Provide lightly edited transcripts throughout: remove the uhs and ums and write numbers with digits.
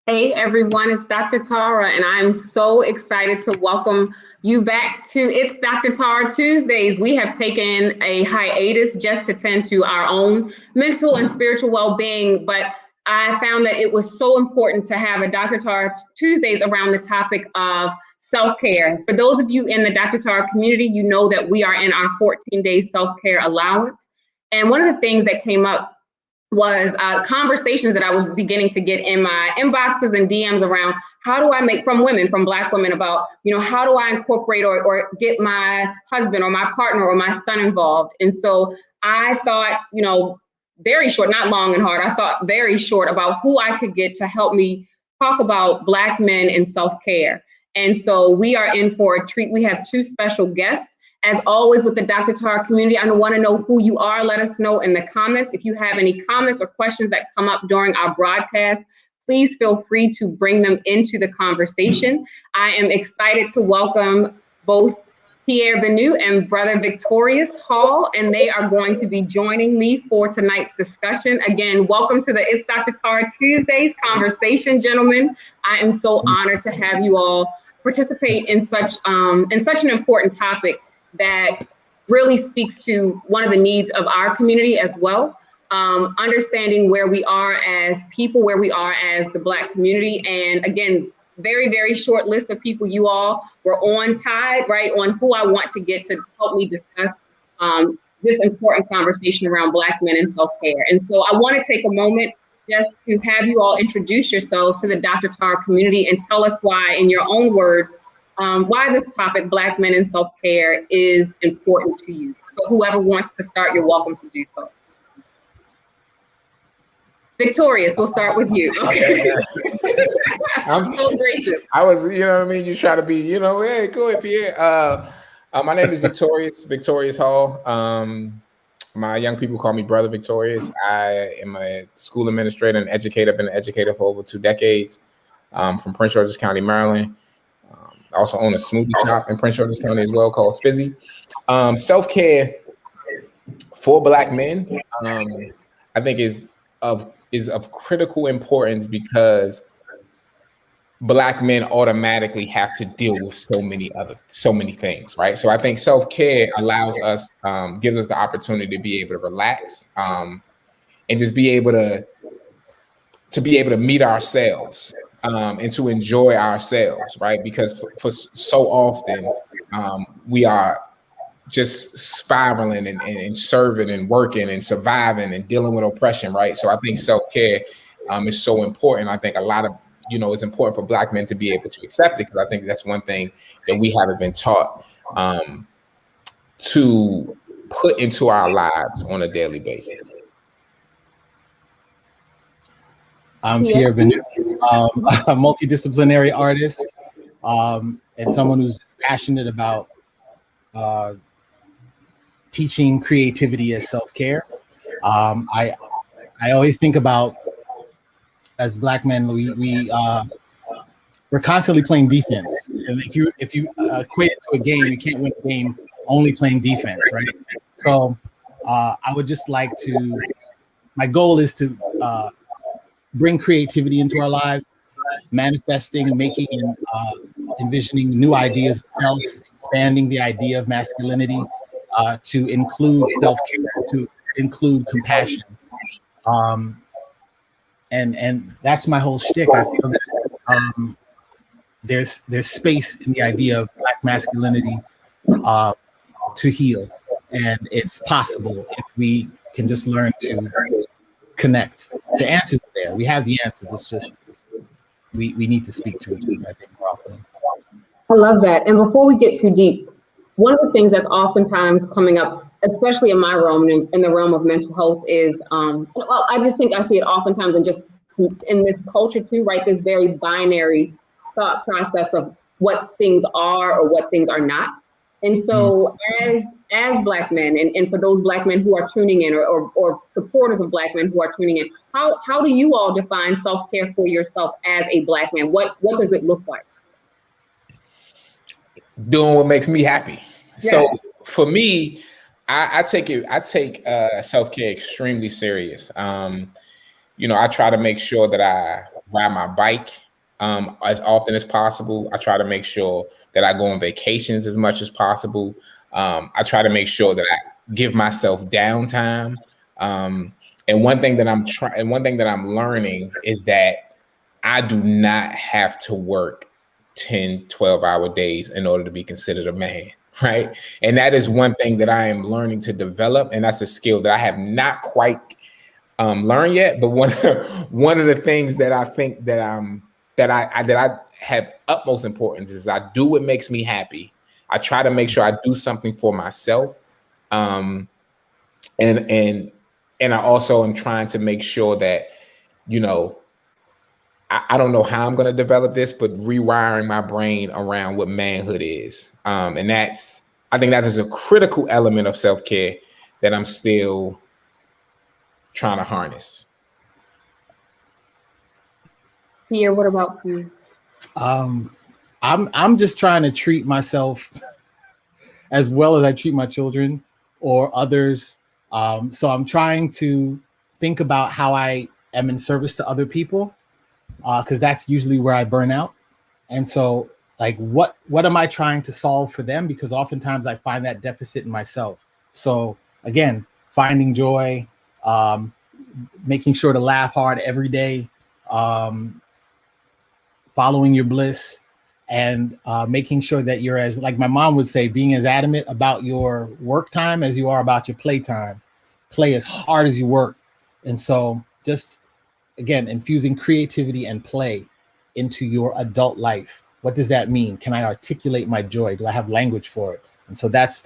Hey everyone, it's Dr. Tara, and I'm so excited to welcome you back to It's Dr. Tara Tuesdays. We have taken a hiatus just to tend to our own mental and spiritual well-being, but I found that it was so important to have a Dr. Tara Tuesdays around the topic of self-care. For those of you in the Dr. Tara community, you know that we are in our 14-day self-care allowance. And one of the things that came up was conversations that I was beginning to get in my inboxes and DMs around how do I make from women, from Black women about, how do I incorporate or get my husband or my partner or my son involved? And so I thought, very short, not long and hard. I thought very short about who I could get to help me talk about Black men and self-care. And so we are in for a treat. We have two special guests. As always with the Dr. Tara community, I want to know who you are. Let us know in the comments. If you have any comments or questions that come up during our broadcast, please feel free to bring them into the conversation. I am excited to welcome both Pierre Benu and Brother Victorious Hall, and they are going to be joining me for tonight's discussion. Again, welcome to the It's Dr. Tara Tuesdays conversation, gentlemen. I am so honored to have you all participate in such an important topic that really speaks to one of the needs of our community as well. Understanding where we are as people, where we are as the Black community. And again, very, very short list of people you all were on tide, right, on who I want to get to help me discuss this important conversation around Black men and self-care. And so I want to take a moment just to have you all introduce yourselves to the Dr. Tara community and tell us why, in your own words, why this topic, Black men and self-care, is important to you. So whoever wants to start, you're welcome to do so. Victorious, we'll start with you. Okay. I'm so gracious. I was, you try to be, hey, go ahead, Pierre. My name is Victorious Hall. My young people call me Brother Victorious. I am a school administrator and educator. I've been an educator for over 2 decades from Prince George's County, Maryland. I also own a smoothie shop in Prince George's County as well called Spizzy. Self-care for Black men, I think is of critical importance because Black men automatically have to deal with so many things, right? So I think self-care allows us, gives us the opportunity to be able to relax and just be able to meet ourselves. And to enjoy ourselves, right? Because for so often we are just spiraling and serving and working and surviving and dealing with oppression, right? So I think self-care is so important. I think a lot of, it's important for Black men to be able to accept it because I think that's one thing that we haven't been taught to put into our lives on a daily basis. I'm Pierre Benu, a multidisciplinary artist and someone who's passionate about teaching creativity as self-care. I always think about, as Black men, we're constantly playing defense. And if you equate it to a game, you can't win a game only playing defense, right? So I would just like to. My goal is to bring creativity into our lives, manifesting, making, and envisioning new ideas of self, expanding the idea of masculinity to include self-care, to include compassion. And that's my whole shtick. I feel that there's space in the idea of Black masculinity to heal. And it's possible if we can just learn to connect. The answers are there. We have the answers. It's just we need to speak to it, I think, more often. I love that. And before we get too deep, one of the things that's oftentimes coming up, especially in my realm, in the realm of mental health, is I just think I see it oftentimes, and just in this culture too, right? This very binary thought process of what things are or what things are not. And so as Black men, and for those Black men who are tuning in or supporters of Black men who are tuning in, how do you all define self-care for yourself as a Black man? What does it look like? Doing what makes me happy. Yes. So for me, I take self-care extremely serious. I try to make sure that I ride my bike as often as possible. I try to make sure that I go on vacations as much as possible. I try to make sure that I give myself downtime. And one thing that I'm learning is that I do not have to work 10, 12-hour days in order to be considered a man, right? And that is one thing that I am learning to develop, and that's a skill that I have not quite learned yet. But one of the things that I think that I have utmost importance is I do what makes me happy. I try to make sure I do something for myself, and I also am trying to make sure that, I don't know how I'm going to develop this, but rewiring my brain around what manhood is. And I think that is a critical element of self-care that I'm still trying to harness. Pierre, what about you? I'm just trying to treat myself as well as I treat my children or others. So I'm trying to think about how I am in service to other people, because that's usually where I burn out. And so, like, what am I trying to solve for them? Because oftentimes I find that deficit in myself. So again, finding joy, making sure to laugh hard every day, following your bliss, and making sure that you're, as like my mom would say, being as adamant about your work time as you are about your play time. Play as hard as you work. And so just, again, infusing creativity and play into your adult life. What does that mean? Can I articulate my joy? Do I have language for it? And so that's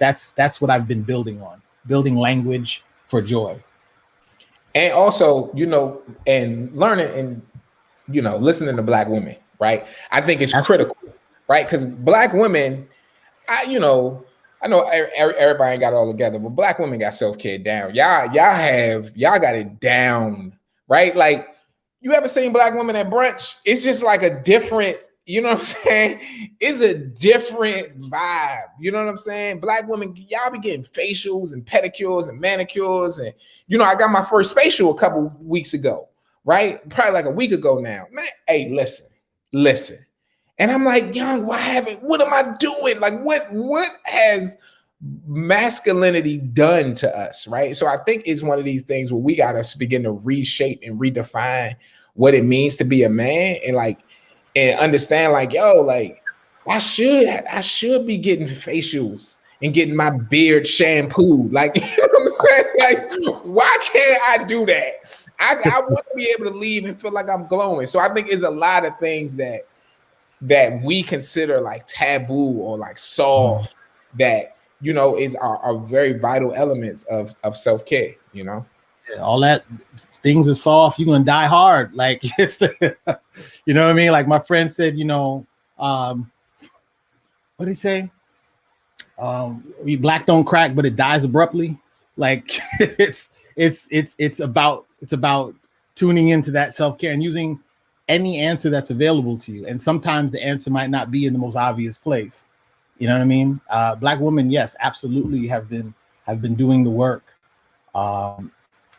what I've been building on, building language for joy. And also, and learning and, listening to Black women, right? I think it's critical, right? Because Black women, I know everybody ain't got it all together, but Black women got self-care down. Y'all got it down, right? Like, you ever seen Black women at brunch? It's just like a different, you know what I'm saying? It's a different vibe. You know what I'm saying? Black women, y'all be getting facials and pedicures and manicures. And, I got my first facial a couple weeks ago, right? Probably like a week ago now. Man, hey, listen. And I'm like, young, what am I doing? Like, what has masculinity done to us, right? So I think it's one of these things where we got to begin to reshape and redefine what it means to be a man, and understand, like, yo, like, I should be getting facials and getting my beard shampooed. Like, you know what I'm saying? Like, why can't I do that? I want to be able to leave and feel like I'm glowing. So I think it's a lot of things that we consider like taboo or like soft, that are very vital elements of self-care. Yeah, all that things are soft, you're gonna die hard. Like, you know what I mean? Like my friend said, what did he say? Black don't crack, but it dies abruptly. Like, it's about tuning into that self-care and using any answer that's available to you. And sometimes the answer might not be in the most obvious place. You know what I mean? Black women, yes, absolutely have been doing the work,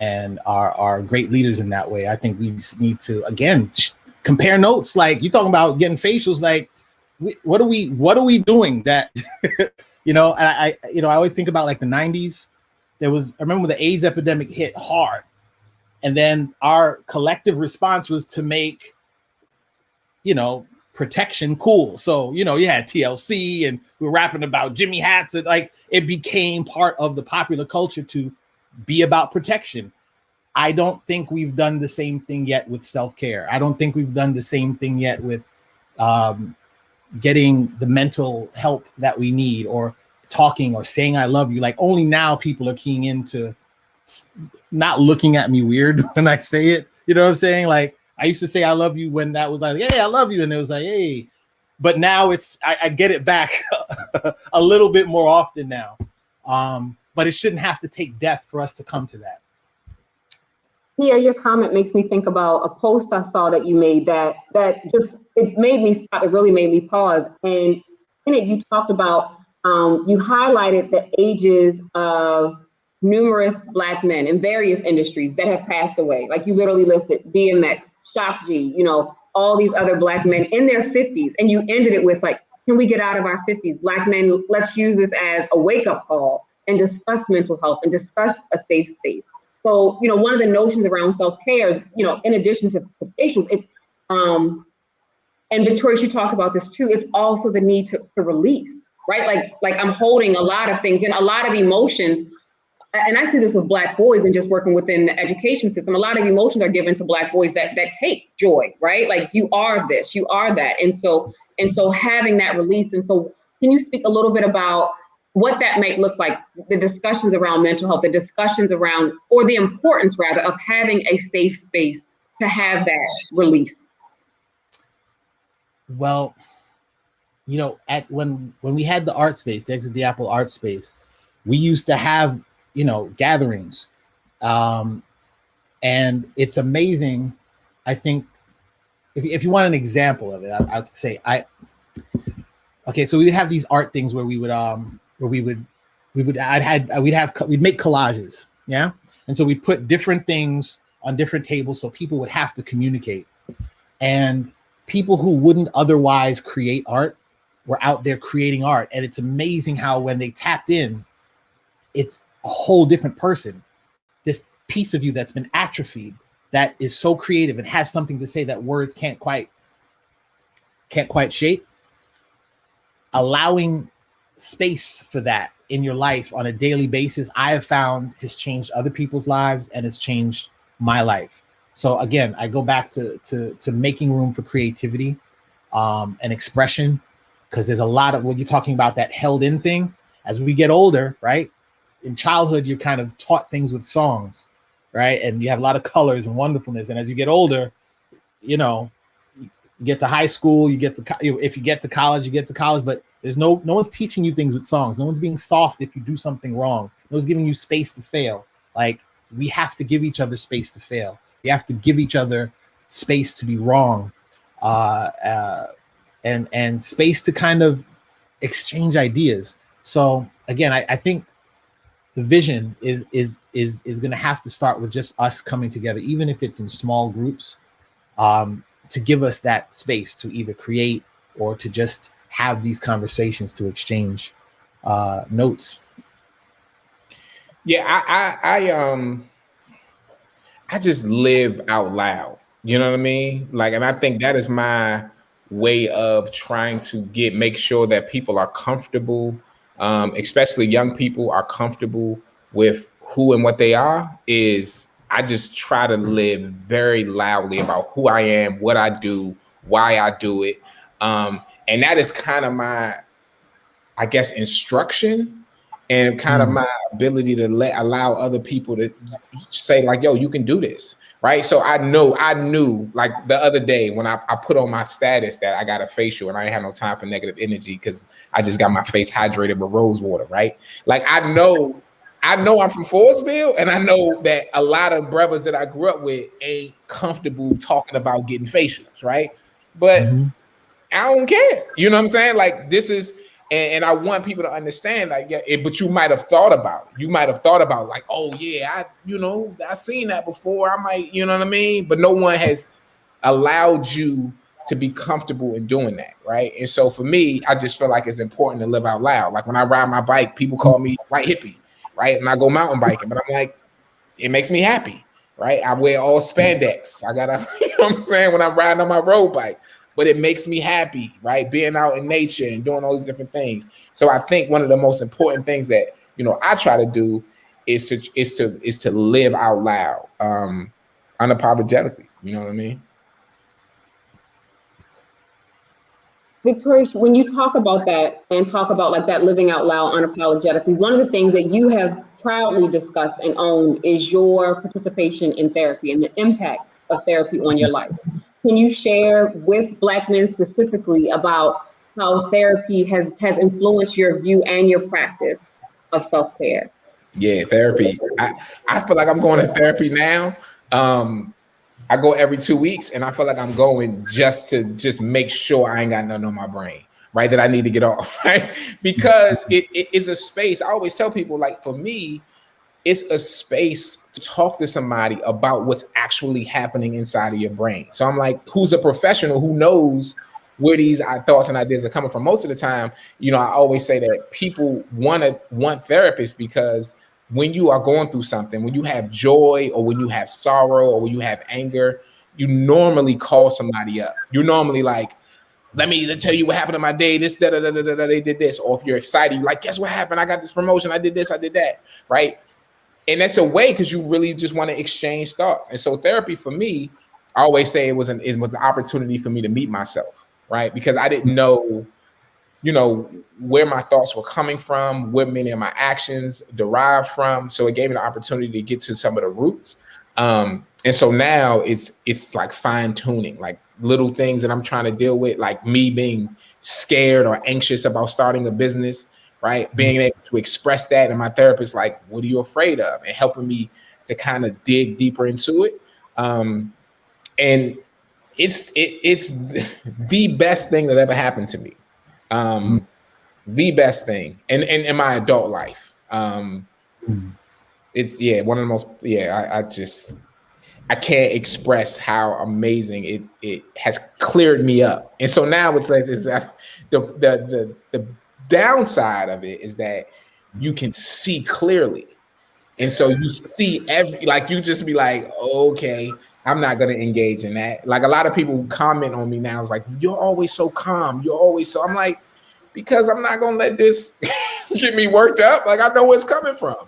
and are great leaders in that way. I think we just need to, again, compare notes. Like, you're talking about getting facials. Like, what are we doing that, and I always think about like the 90s. I remember when the AIDS epidemic hit hard, and then our collective response was to make, protection cool. So, you had TLC and we were rapping about Jimmy hats, and like it became part of the popular culture to be about protection. I don't think we've done the same thing yet with self-care. I don't think we've done the same thing yet with getting the mental help that we need, or talking or saying I love you. Like, only now people are keying into not looking at me weird when I say it. You know what I'm saying? Like, I used to say I love you when that was like, hey, I love you. And it was like, hey, but now I get it back a little bit more often now. But it shouldn't have to take death for us to come to that. Pierre, your comment makes me think about a post I saw that you made that just, it made me stop. It really made me pause. And in it, you talked about, you highlighted the ages of numerous Black men in various industries that have passed away. Like you literally listed DMX, Shock G, you know, all these other Black men in their 50s. And you ended it with like, can we get out of our 50s? Black men, let's use this as a wake-up call and discuss mental health and discuss a safe space. So, you know, one of the notions around self-care is, you know, in addition to facials, it's, and Victoria, you talked about this too, it's also the need to release, right? Like I'm holding a lot of things and a lot of emotions. And I see this with Black boys and just working within the education system. A lot of emotions are given to Black boys that take joy, right? Like you are this, you are that. And so having that release. And so can you speak a little bit about what that might look like, the discussions around mental health, the discussions around, or the importance rather, of having a safe space to have that release? Well, you know, when we had the art space, the Exit the Apple art space, we used to have, you know, gatherings. And it's amazing. I think if you want an example of it, I could say okay, so we would have these art things where we'd make collages. Yeah. And so we put different things on different tables so people would have to communicate. And people who wouldn't otherwise create art were out there creating art. And it's amazing how when they tapped in, it's a whole different person. This piece of you that's been atrophied, that is so creative and has something to say that words can't quite shape. Allowing space for that in your life on a daily basis, I have found has changed other people's lives and has changed my life. So again, I go back to making room for creativity and expression, because there's a lot of, when you're talking about that held in thing, as we get older, right? In childhood, you're kind of taught things with songs, right? And you have a lot of colors and wonderfulness. And as you get older, you know, you get to high school, if you get to college, you get to college, but there's no one's teaching you things with songs. No one's being soft if you do something wrong. No one's giving you space to fail. Like, we have to give each other space to fail. We have to give each other space to be wrong, and space to kind of exchange ideas. So again, I think the vision is going to have to start with just us coming together, even if it's in small groups, to give us that space to either create or to just have these conversations, to exchange notes. Yeah, I just live out loud. You know what I mean? Like, and I think that is my way of trying to make sure that people are comfortable, especially young people are comfortable with who and what they are, is I just try to live very loudly about who I am, what I do, why I do it. And that is kind of my, I guess, instruction and kind of my ability to allow other people to say like, yo, you can do this. Right. So I knew like the other day when I put on my status that I got a facial and I ain't had no time for negative energy because I just got my face hydrated with rose water. Right. Like, I know I'm from Forestville, and I know that a lot of brothers that I grew up with ain't comfortable talking about getting facials. Right. But I don't care. You know what I'm saying? Like, this is, and I want people to understand, like, yeah, but you might have thought about it. You might have thought about like, oh yeah, I seen that before. I might, you know what I mean? But no one has allowed you to be comfortable in doing that, right? And so for me, I just feel like it's important to live out loud. Like, when I ride my bike, people call me white hippie, right? And I go mountain biking, but I'm like, it makes me happy, right? I wear all spandex. I gotta, you know what I'm saying, when I'm riding on my road bike. But it makes me happy, right? Being out in nature and doing all these different things. So I think one of the most important things that, I try to do is to live out loud, unapologetically. You know what I mean? Victoria, when you talk about that and talk about like that living out loud unapologetically, one of the things that you have proudly discussed and owned is your participation in therapy and the impact of therapy on your life. Can you share with Black men specifically about how therapy has influenced your view and your practice of self-care? Yeah, therapy. I feel like I'm going to therapy now. I go every 2 weeks, and I feel like I'm going just to make sure I ain't got nothing on my brain, right? That I need to get off, right? Because it is a space. I always tell people, like, for me, it's a space to talk to somebody about what's actually happening inside of your brain. So I'm like, who's a professional who knows where these thoughts and ideas are coming from? Most of the time, you know, I always say that people want therapists because when you are going through something, when you have joy or when you have sorrow or when you have anger, you normally call somebody up. You're normally like, let me tell you what happened in my day. This, they did this. Or if you're excited, you're like, guess what happened? I got this promotion. I did this. I did that. Right. And that's a way because you really just want to exchange thoughts. And so therapy for me, I always say it was an opportunity for me to meet myself. Right. Because I didn't know, you know, where my thoughts were coming from, where many of my actions derived from. So it gave me the opportunity to get to some of the roots. And so now it's like fine tuning, like little things that I'm trying to deal with, like me being scared or anxious about starting a business, right? Being able to express that. And my therapist, like, what are you afraid of? And helping me to kind of dig deeper into it. And it's the best thing that ever happened to me. The best thing in my adult life. It's one of the most, I can't express how amazing it has cleared me up. And so now it's like the downside of it is that you can see clearly. And so you see you just be like, okay, I'm not going to engage in that. Like a lot of people comment on me now. It's like, you're always so calm. You're always so, I'm like, because I'm not going to let this get me worked up. Like I know where it's coming from.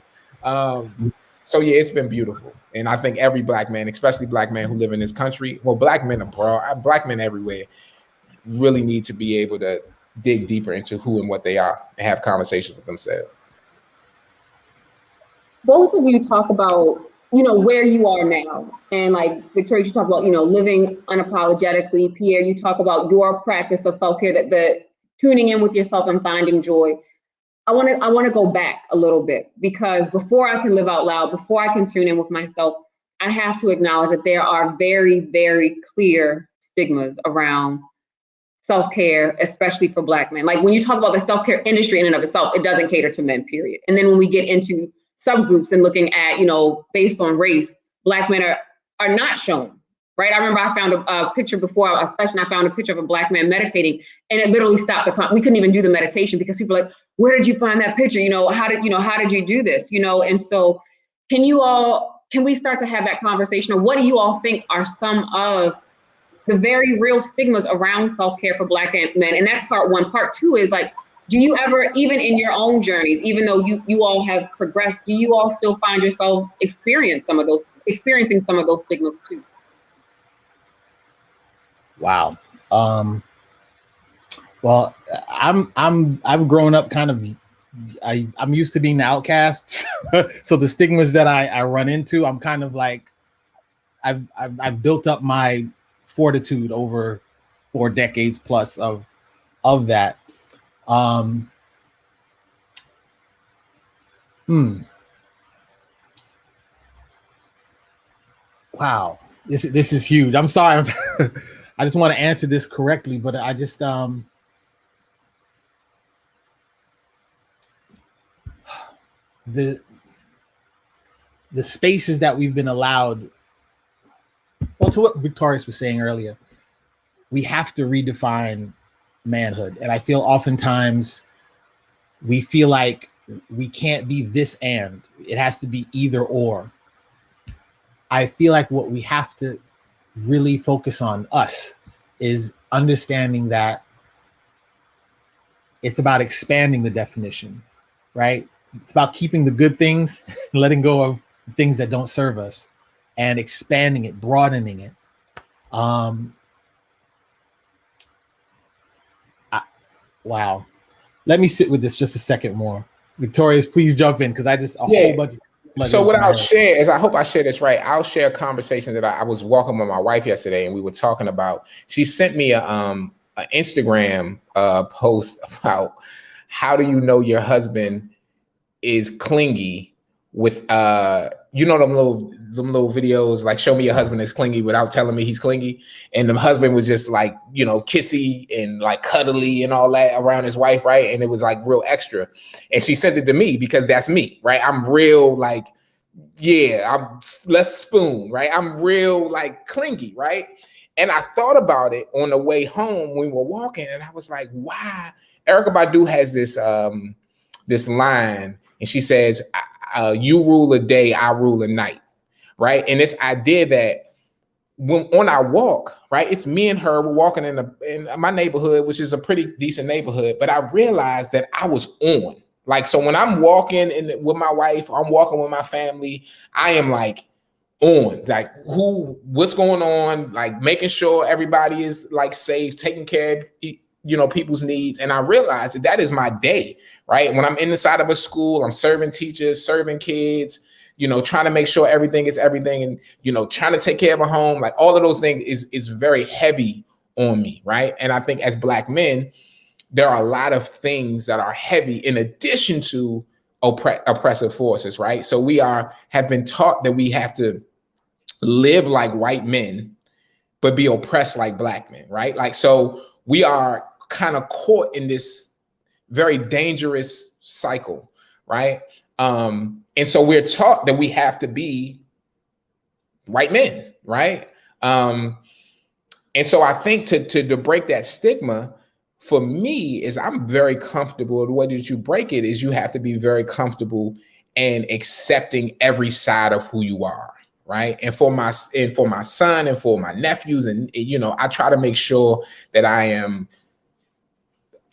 So yeah, it's been beautiful. And I think every Black man, especially Black men who live in this country, well, Black men abroad, Black men everywhere, really need to be able to dig deeper into who and what they are and have conversations with themselves. Both of you talk about, you know, where you are now. And like Victoria, you talk about, you know, living unapologetically. Pierre, you talk about your practice of self-care, that the tuning in with yourself and finding joy. I want to go back a little bit, because before I can live out loud, before I can tune in with myself, I have to acknowledge that there are very, very clear stigmas around self-care, especially for Black men. Like when you talk about the self-care industry in and of itself, it doesn't cater to men, period. And then when we get into subgroups and looking at, you know, based on race, Black men are not shown. Right. I remember I found a picture before a session. I found a picture of a Black man meditating, and it literally stopped we couldn't even do the meditation because people were like, where did you find that picture? You know, how did you do this? You know, and so can we start to have that conversation? Or what do you all think are some of the very real stigmas around self-care for Black men? And that's part one. Part two is like, do you ever, even in your own journeys, even though you all have progressed, do you all still find yourselves experiencing some of those stigmas too? Wow. Well, I've grown up kind of, I'm used to being the outcasts. So the stigmas that I run into, I'm kind of like, I've built up my fortitude over 4 decades plus of that. Wow. This is huge. I'm sorry. I just want to answer this correctly, but I just the spaces that we've been allowed, well, to what Victoria was saying earlier, we have to redefine manhood. And I feel oftentimes we feel like we can't be this and it has to be either or. I feel like what we have to really focus on us is understanding that it's about expanding the definition, right? It's about keeping the good things, letting go of things that don't serve us, and expanding it, broadening it. Wow. Let me sit with this just a second more. Victorious, please jump in, because I just whole bunch of. So what I'll share is, I hope I share this right. I'll share a conversation that I was walking with my wife yesterday, and we were talking about. She sent me an Instagram post about how do you know your husband is clingy with them little videos like show me your husband is clingy without telling me he's clingy, and the husband was just like, you know, kissy and like cuddly and all that around his wife, right? And it was like real extra. And she sent it to me because that's me, right? I'm real, like, let's spoon, right? I'm real like clingy, right? And I thought about it on the way home when we were walking, and I was like, why? Erykah Badu has this line, and she says, you rule a day, I rule a night, right? And this idea that when on our walk, right, it's me and her, we're walking in my neighborhood, which is a pretty decent neighborhood, but I realized that I was on. Like, so when I'm walking with my wife, I'm walking with my family, I am like on, like what's going on, like making sure everybody is like safe, taking care of people's needs. And I realized that is my day, right? When I'm inside of a school, I'm serving teachers, serving kids, trying to make sure everything is everything, and trying to take care of a home, like all of those things is very heavy on me, right? And I think as Black men, there are a lot of things that are heavy in addition to oppressive forces, right? So we have been taught that we have to live like white men, but be oppressed like Black men, right? Like, so we are kind of caught in this very dangerous cycle, right? And so we're taught that we have to be white men, right? And so I think to break that stigma, for me, is I'm very comfortable. The way that you break it is you have to be very comfortable and accepting every side of who you are, right? And for my son and for my nephews, and I try to make sure that I am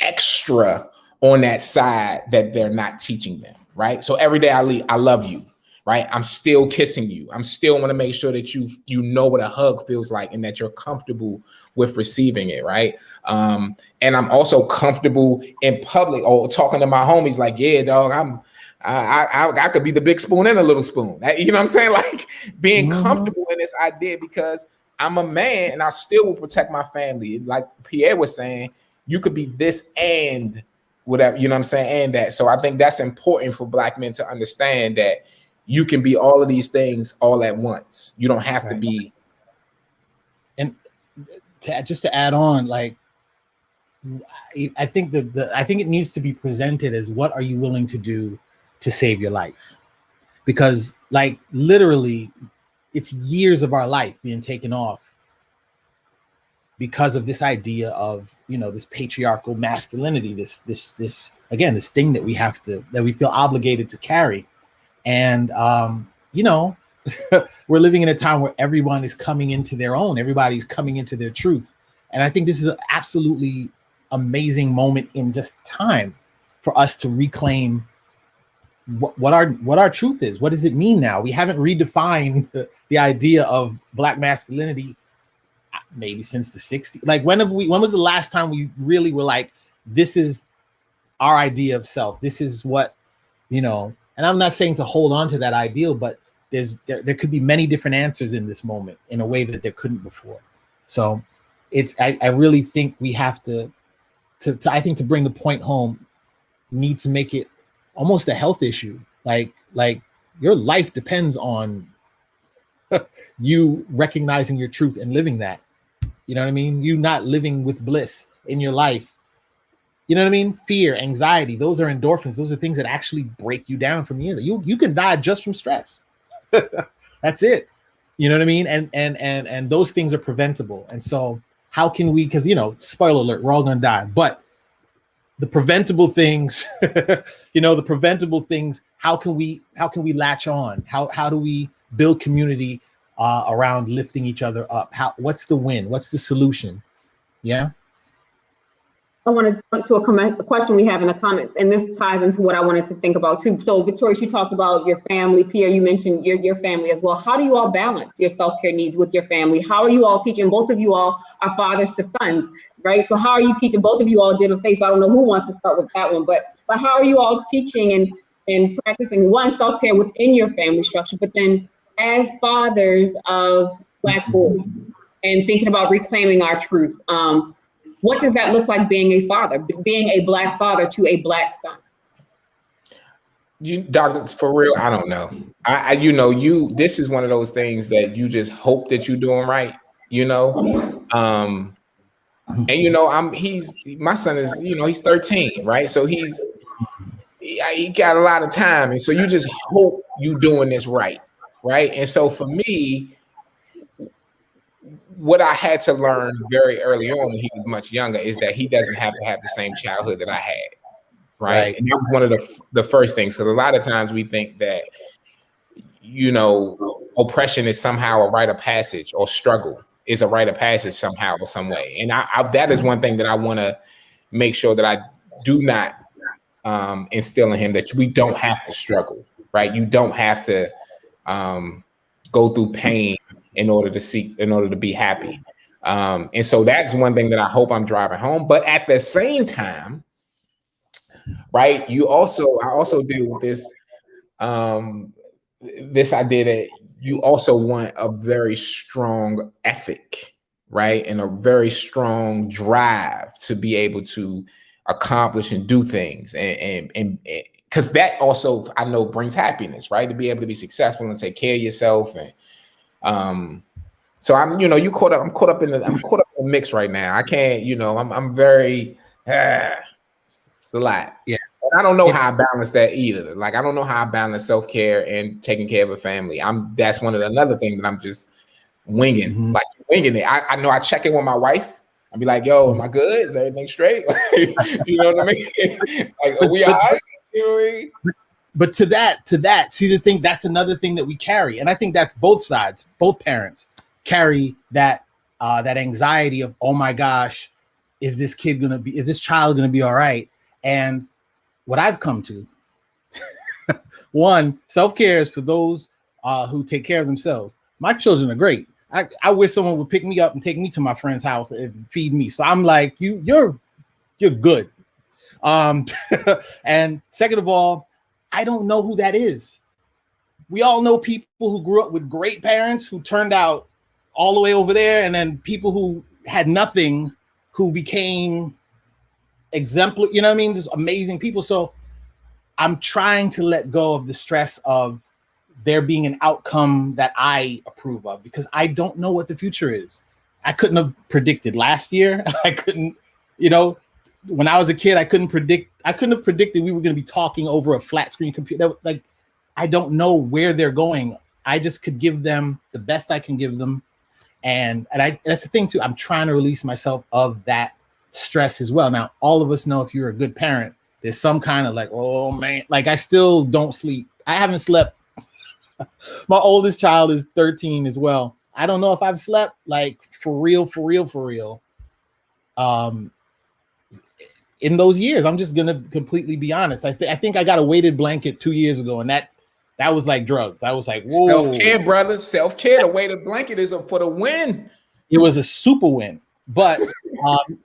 extra on that side that they're not teaching them, right? So every day I leave, I love you, right? I'm still kissing you. I'm still want to make sure that you know what a hug feels like and that you're comfortable with receiving it, right? And I'm also comfortable in public or talking to my homies like, yeah, dog, I could be the big spoon and a little spoon. You know what I'm saying? Like being comfortable in this idea, because I'm a man and I still will protect my family. Like Pierre was saying, you could be this and whatever, you know what I'm saying? And that. So I think that's important for Black men to understand that you can be all of these things all at once. You don't have to be. And just to add on, like, I think I think it needs to be presented as, what are you willing to do to save your life? Because like literally it's years of our life being taken off because of this idea of, this patriarchal masculinity, this again, this thing that we feel obligated to carry. And, we're living in a time where everyone is coming into their own, everybody's coming into their truth. And I think this is an absolutely amazing moment in just time for us to reclaim what our truth is. What does it mean now? We haven't redefined the idea of Black masculinity maybe since the 60s. Like when was the last time we really were like, this is our idea of self? This is what, and I'm not saying to hold on to that ideal, but there could be many different answers in this moment in a way that there couldn't before. So I really think we have to bring the point home, need to make it almost a health issue. Like your life depends on you recognizing your truth and living that. You know what I mean? You not living with bliss in your life. You know what I mean? Fear, anxiety, those are endorphins. Those are things that actually break you down from the inside. You can die just from stress. That's it. You know what I mean? And those things are preventable. And so how can we, because spoiler alert, we're all gonna die. But the preventable things, how can we latch on? How do we build community around lifting each other up? What's the win? What's the solution? Yeah. I want to jump to a question we have in the comments, and this ties into what I wanted to think about too. So Victoria, you talked about your family. Pierre, you mentioned your family as well. How do you all balance your self-care needs with your family? How are you all teaching? Both of you all are fathers to sons, right? So how are you teaching? Both of you all did a face. I don't know who wants to start with that one, but how are you all teaching and practicing self-care within your family structure, but then as fathers of Black boys and thinking about reclaiming our truth? What does that look like being a father, being a Black father to a Black son? Doctor, for real, I don't know. This is one of those things that you just hope that you're doing right, and my son is, he's 13, right? So he's he got a lot of time, and so you just hope you doing this right. And so for me, what I had to learn very early on when he was much younger is that he doesn't have to have the same childhood that I had. Right. And that was one of the first things, because a lot of times we think that, oppression is somehow a rite of passage, or struggle is a rite of passage somehow or some way. And I that is one thing that I want to make sure that I do not instill in him, that we don't have to struggle, right? You don't have to go through pain in order to be happy. And so that's one thing that I hope I'm driving home. But at the same time, right, I also deal with this idea that you also want a very strong ethic, right? And a very strong drive to be able to accomplish and do things. And because that also, I know, brings happiness, right? To be able to be successful and take care of yourself. And so I'm caught up in the mix right now. I can't, I'm very, it's a lot. Yeah. And I don't know how I balance that either. Like, I don't know how I balance self-care and taking care of a family. That's another thing that I'm just winging, winging it. I know I check in with my wife. I'll be like, yo, am I good? Is everything straight? You know what I mean? Like, are we all right? You know what I mean? But to that, see, the thing, that's another thing that we carry. And I think that's both sides, both parents carry that anxiety of, oh my gosh, is this child gonna be all right? And what I've come to, one, self-care is for those who take care of themselves. My children are great. I wish someone would pick me up and take me to my friend's house and feed me. So I'm like, you're good. And second of all, I don't know who that is. We all know people who grew up with great parents who turned out all the way over there, and then people who had nothing who became exemplary, you know what I mean? Just amazing people. So I'm trying to let go of the stress of there being an outcome that I approve of, because I don't know what the future is. I couldn't have predicted last year. I couldn't, when I was a kid, I couldn't have predicted we were going to be talking over a flat screen computer. Like, I don't know where they're going. I just could give them the best I can give them. And that's the thing too. I'm trying to release myself of that stress as well. Now, all of us know if you're a good parent, there's some kind of like, oh man, like I still don't sleep. I haven't slept. My oldest child is 13 as well. I don't know if I've slept like for real. In those years, I'm just gonna completely be honest. I think I got a weighted blanket 2 years ago, and that was like drugs. I was like, whoa. Self-care, brother. Self-care. The weighted blanket is up for the win. It was a super win. But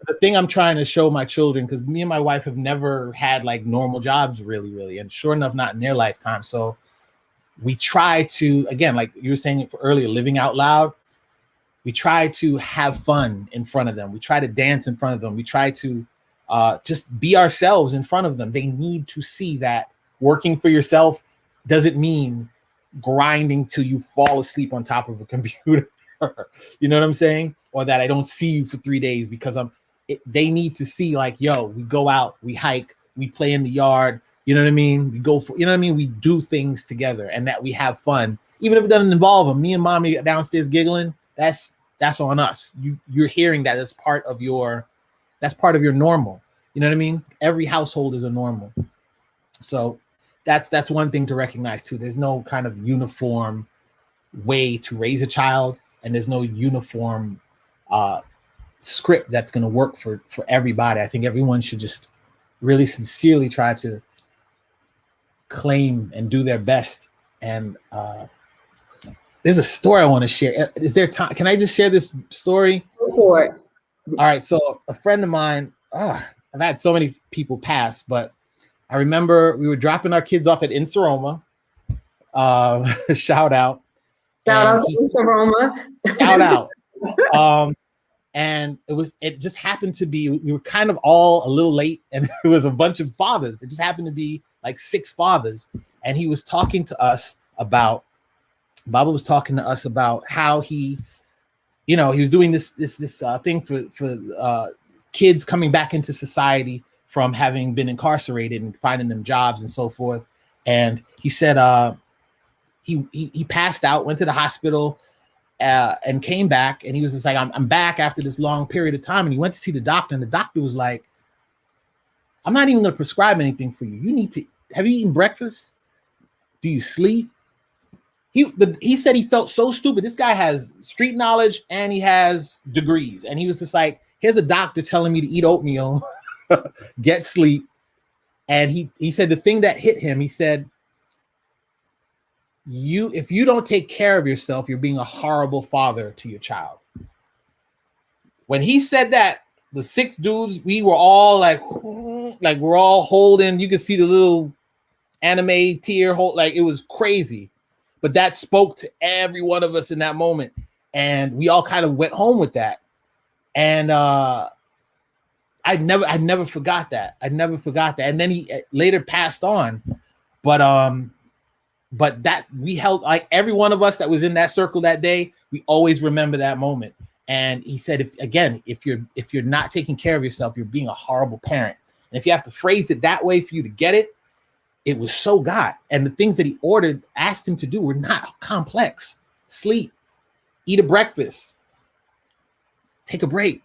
the thing I'm trying to show my children, because me and my wife have never had like normal jobs, really, and sure enough, not in their lifetime. So we try to, again, like you were saying earlier, living out loud. We try to have fun in front of them. We try to dance in front of them. We try to just be ourselves in front of them. They need to see that working for yourself doesn't mean grinding till you fall asleep on top of a computer. You know what I'm saying? Or that I don't see you for 3 days because they need to see like, yo, we go out, we hike, we play in the yard. You know what I mean? We go for, you know what I mean? We do things together and that we have fun. Even if it doesn't involve them. Me and mommy downstairs giggling, that's on us. You're hearing that as part of your normal. You know what I mean? Every household is a normal. So that's one thing to recognize too. There's no kind of uniform way to raise a child, and there's no uniform script that's going to work for everybody. I think everyone should just really sincerely try to claim and do their best. And there's a story I want to share. Is there time? Can I just share this story? Go for it. All right. So a friend of mine, I've had so many people pass, but I remember we were dropping our kids off at Inseroma. Shout out. Shout out to Inseroma. Shout out. And it just happened to be, we were kind of all a little late, and it was a bunch of fathers. It just happened to be like 6 fathers. And he was talking to us about, Baba was talking to us about how he was doing this thing for kids coming back into society from having been incarcerated and finding them jobs and so forth. And he said he passed out, went to the hospital, and came back, and he was just like, I'm back after this long period of time. And he went to see the doctor, and the doctor was like, I'm not even going to prescribe anything for you. You need to, have you eaten breakfast? Do you sleep? He said he felt so stupid. This guy has street knowledge and he has degrees. And he was just like, here's a doctor telling me to eat oatmeal, get sleep. And he said the thing that hit him, he said, if you don't take care of yourself, you're being a horrible father to your child. When he said that, the 6 dudes, we were all like we're all holding, you could see the little anime tear hold, like it was crazy. But that spoke to every one of us in that moment. And we all kind of went home with that. And I never forgot that. I never forgot that. And then he later passed on. But that we held, like every one of us that was in that circle that day, we always remember that moment. And he said, if you're not taking care of yourself, you're being a horrible parent. And if you have to phrase it that way for you to get it, it was so God. And the things that he asked him to do were not complex. Sleep, eat a breakfast, take a break.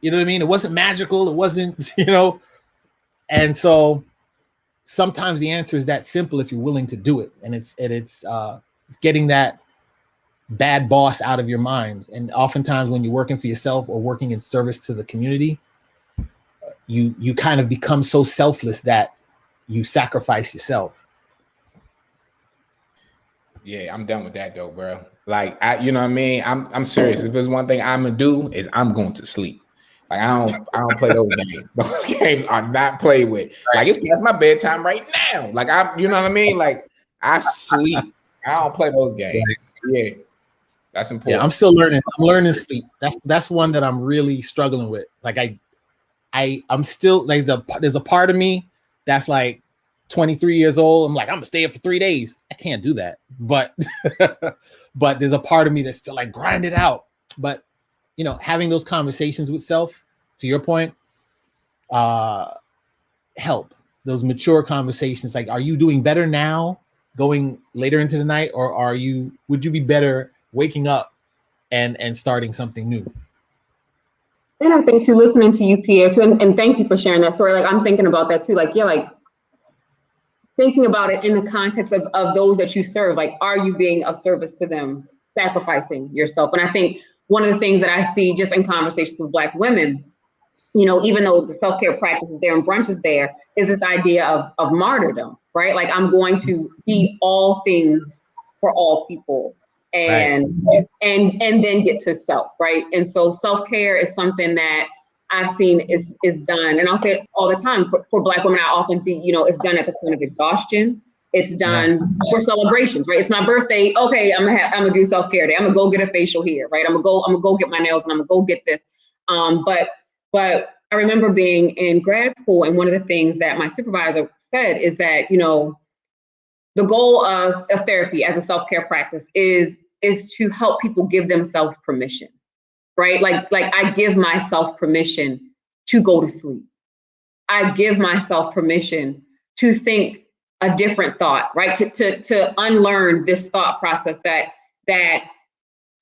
You know what I mean? It wasn't magical. It wasn't, and so sometimes the answer is that simple if you're willing to do it. And it's getting that bad boss out of your mind. And oftentimes when you're working for yourself or working in service to the community, you kind of become so selfless that you sacrifice yourself. Yeah, I'm done with that though, bro. Like, you know what I mean? I'm serious. If there's one thing I'm gonna do, is I'm going to sleep. Like, I don't play those games. Those games are not played with. Like, it's past my bedtime right now. Like, you know what I mean? Like, I sleep. I don't play those games. Yeah, that's important. Yeah, I'm still learning. I'm learning sleep. That's one that I'm really struggling with. Like, I'm still like there's a part of me that's like 23 years old. I'm like, I'm gonna stay up for 3 days. I can't do that. But but there's a part of me that's still like grind it out. But having those conversations with self, to your point, help. Those mature conversations. Like, are you doing better now, going later into the night, or would you be better waking up and starting something new? And I think too, listening to you, Pierre, too, and thank you for sharing that story. Like, I'm thinking about that too. Like, like thinking about it in the context of those that you serve. Like, are you being of service to them, sacrificing yourself? And I think one of the things that I see just in conversations with Black women, even though the self-care practice is there and brunch is there, is this idea of martyrdom, right? Like, I'm going to be all things for all people. And right. and then get to self, right? And so self-care is something that I've seen is done, and I'll say it all the time for Black women. I often see, it's done at the point of exhaustion. It's done for celebrations, right? It's my birthday. Okay, I'm gonna do self-care day. I'm gonna go get a facial here, right? I'm gonna go get my nails, and I'm gonna go get this. But I remember being in grad school, and one of the things that my supervisor said is that the goal of therapy as a self-care practice is to help people give themselves permission, right? Like I give myself permission to go to sleep. I give myself permission to think a different thought, right? To unlearn this thought process that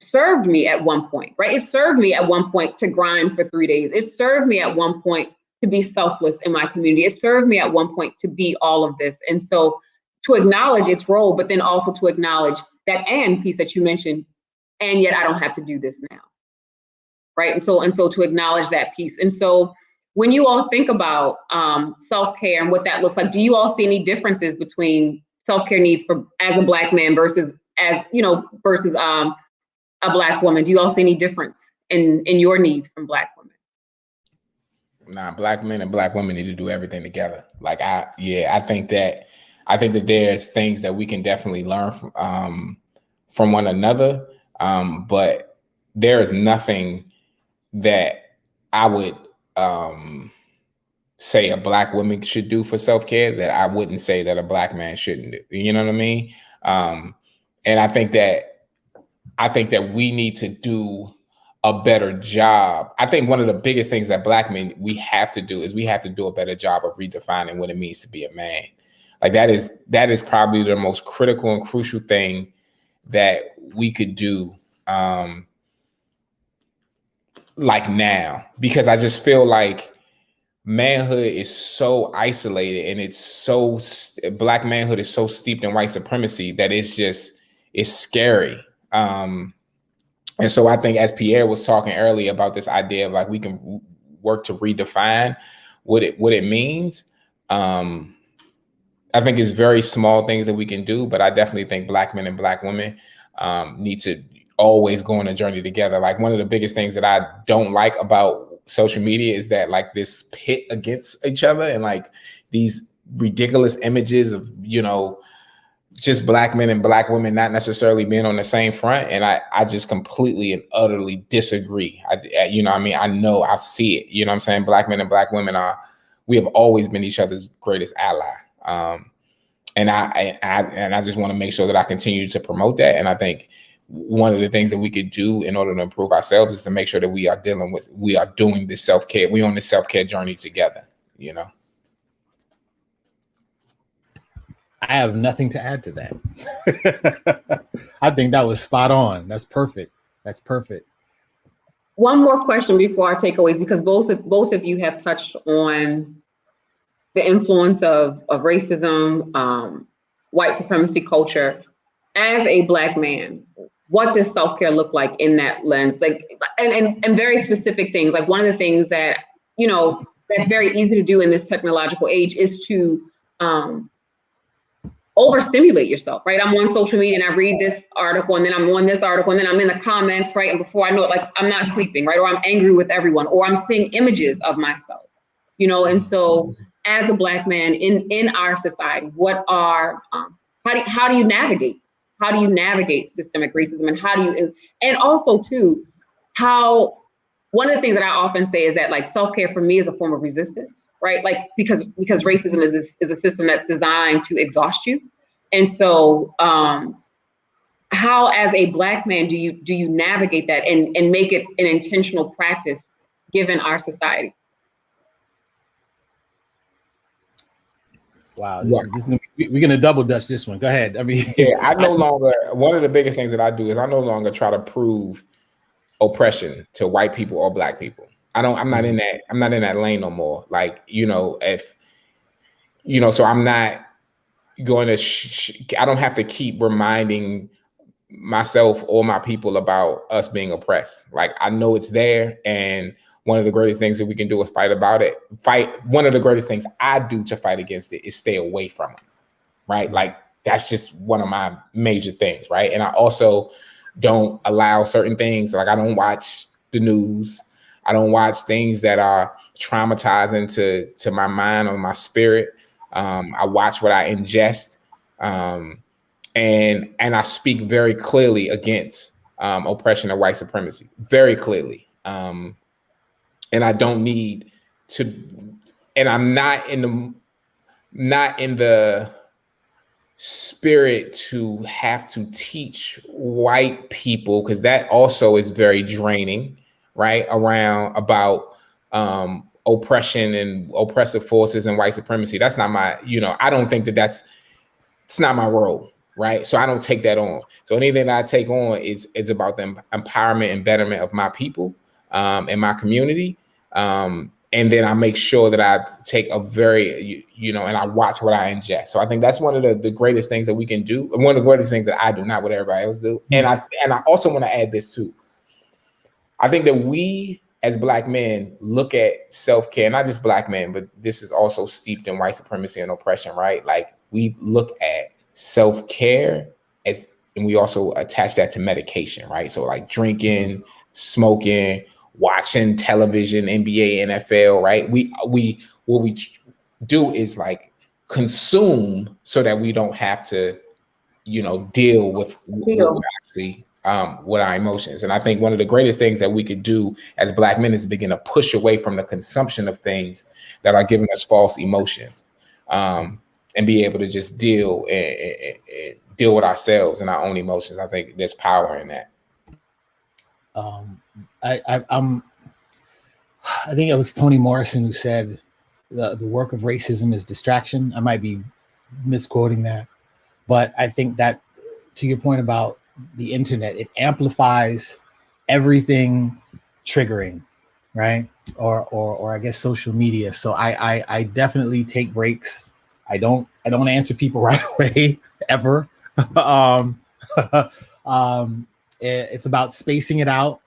served me at one point, right? It served me at one point to grind for 3 days. It served me at one point to be selfless in my community. It served me at one point to be all of this. And so to acknowledge its role, but then also to acknowledge that and piece that you mentioned, and yet I don't have to do this now, right? And so to acknowledge that piece. And so when you all think about self-care and what that looks like, do you all see any differences between self-care needs as a Black man versus a Black woman? Do you all see any difference in your needs from Black women? Nah, Black men and Black women need to do everything together. Like I think that there's things that we can definitely learn from one another. But there is nothing that I would say a Black woman should do for self-care that I wouldn't say that a Black man shouldn't do. You know what I mean? And I think that we need to do a better job. I think one of the biggest things that Black men we have to do is we have to do a better job of redefining what it means to be a man. Like that is probably the most critical and crucial thing that we could do like now, because I just feel like manhood is so isolated and Black manhood is so steeped in white supremacy that it's scary. And so I think, as Pierre was talking earlier about this idea of like we can work to redefine what it means. I think it's very small things that we can do, but I definitely think Black men and Black women need to always go on a journey together. Like one of the biggest things that I don't like about social media is that like this pit against each other and like these ridiculous images of, just Black men and Black women not necessarily being on the same front. And I just completely and utterly disagree. I know I see it, you know what I'm saying? Black men and Black women we have always been each other's greatest ally. And I just want to make sure that I continue to promote that. And I think one of the things that we could do in order to improve ourselves is to make sure that we are doing this self-care. We're on this self-care journey together, I have nothing to add to that. I think that was spot on. That's perfect. One more question before our takeaways, because both of you have touched on the influence of racism, white supremacy culture. As a Black man, what does self-care look like in that lens? Like, and very specific things. Like one of the things that, that's very easy to do in this technological age is to overstimulate yourself, right? I'm on social media and I read this article and then I'm on this article and then I'm in the comments, right? And before I know it, like I'm not sleeping, right? Or I'm angry with everyone, or I'm seeing images of myself, and so as a Black man in our society, how do you navigate? How do you navigate systemic racism, and and also too, one of the things that I often say is that like self-care for me is a form of resistance, right? Like because racism is a system that's designed to exhaust you. And so how as a Black man do you navigate that and make it an intentional practice given our society? Wow, we're gonna double dutch this one. Go ahead. I mean, yeah, one of the biggest things that I do is I no longer try to prove oppression to white people or Black people. I'm not in that lane no more. Like, so I'm not going to, I don't have to keep reminding myself or my people about us being oppressed. Like, I know it's there. And one of the greatest things that we can do is fight about it. One of the greatest things I do to fight against it is stay away from it. Right. Like, that's just one of my major things. Right. And I also don't allow certain things. Like, I don't watch the news. I don't watch things that are traumatizing to my mind or my spirit. I watch what I ingest. And I speak very clearly against oppression and white supremacy, very clearly. And I don't need to, and I'm not in the spirit to have to teach white people, because that also is very draining, right? About oppression and oppressive forces and white supremacy. That's not my, I don't think it's not my role, right? So I don't take that on. So anything that I take on is about the empowerment and betterment of my people and my community. And then I make sure that I take a very, and I watch what I ingest. So I think that's one of the greatest things that we can do. And one of the greatest things that I do, not what everybody else do. Mm-hmm. And I also want to add this too. I think that we as Black men look at self-care, not just Black men, but this is also steeped in white supremacy and oppression, right? Like, we look at self-care and we also attach that to medication, right? So like drinking, smoking, watching television, NBA, NFL, right? What we do is like consume so that we don't have to, deal with actually with our emotions. And I think one of the greatest things that we could do as Black men is begin to push away from the consumption of things that are giving us false emotions, and be able to just deal with ourselves and our own emotions. I think there's power in that. I think it was Toni Morrison who said the work of racism is distraction. I might be misquoting that, but I think that, to your point about the internet, it amplifies everything triggering, right? Or I guess social media. So I definitely take breaks. I don't answer people right away ever. It's about spacing it out.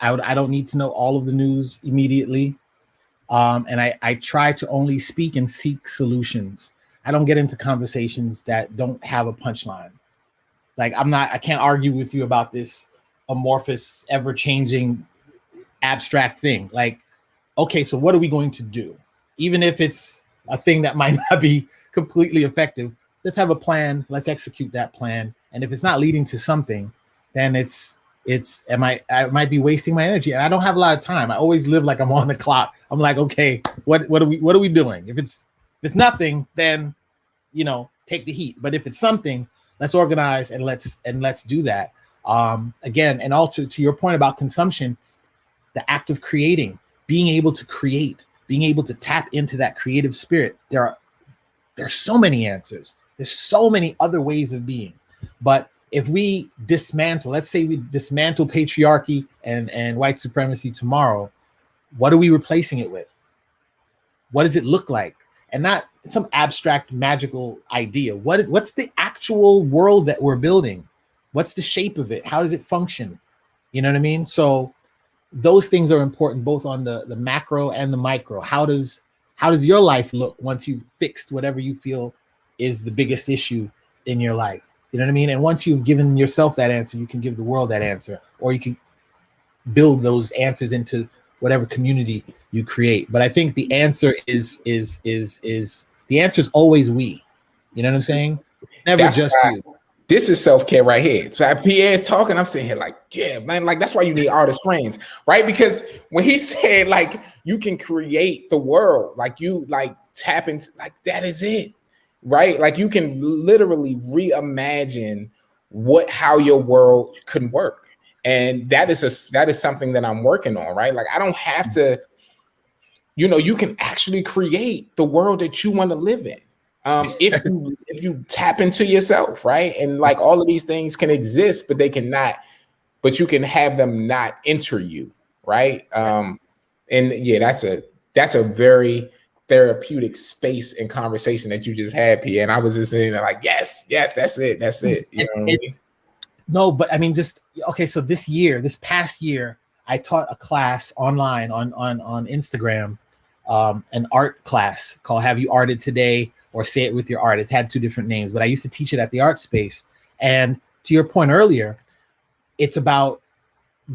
I don't need to know all of the news immediately. And I try to only speak and seek solutions. I don't get into conversations that don't have a punchline. Like I can't argue with you about this amorphous, ever-changing, abstract thing. Like, okay, so what are we going to do? Even if it's a thing that might not be completely effective, let's have a plan. Let's execute that plan. And if it's not leading to something, then I might be wasting my energy, and I don't have a lot of time. I always live like I'm on the clock. I'm like, okay, what are we doing? If it's nothing, then take the heat. But if it's something, let's organize and let's do that. Again, and also to your point about consumption, the act of creating, being able to create, being able to tap into that creative spirit. There's so many answers. There's so many other ways of being. But if we let's say we dismantle patriarchy and white supremacy tomorrow, what are we replacing it with? What does it look like? And not some abstract magical idea. What's the actual world that we're building? What's the shape of it? How does it function? You know what I mean? So those things are important, both on the macro and the micro. How does your life look once you've fixed whatever you feel is the biggest issue in your life? You know what I mean? And once you've given yourself that answer, you can give the world that answer, or you can build those answers into whatever community you create. But I think the answer is the answer is always we. You know what I'm saying? Never That's just right. you. This is self-care right here. So Pierre is talking, I'm sitting here like, yeah, man, like that's why you need artist friends, right? Because when he said like you can create the world, like you like tap into, like that is it, right? Like you can literally reimagine how your world could work. And that is something that I'm working on, right? Like I don't have to, you can actually create the world that you want to live in. If you tap into yourself, right? And like all of these things can exist, but you can have them not enter you, right? And yeah, that's a very therapeutic space and conversation that you just had, Pierre. And I was just saying like, yes, that's it. You know what I mean? No, but I mean, okay. So this past year, I taught a class online on Instagram, an art class called "Have You Arted Today?" or "Say It With Your Art." It's had two different names, but I used to teach it at the Art Space. And to your point earlier, it's about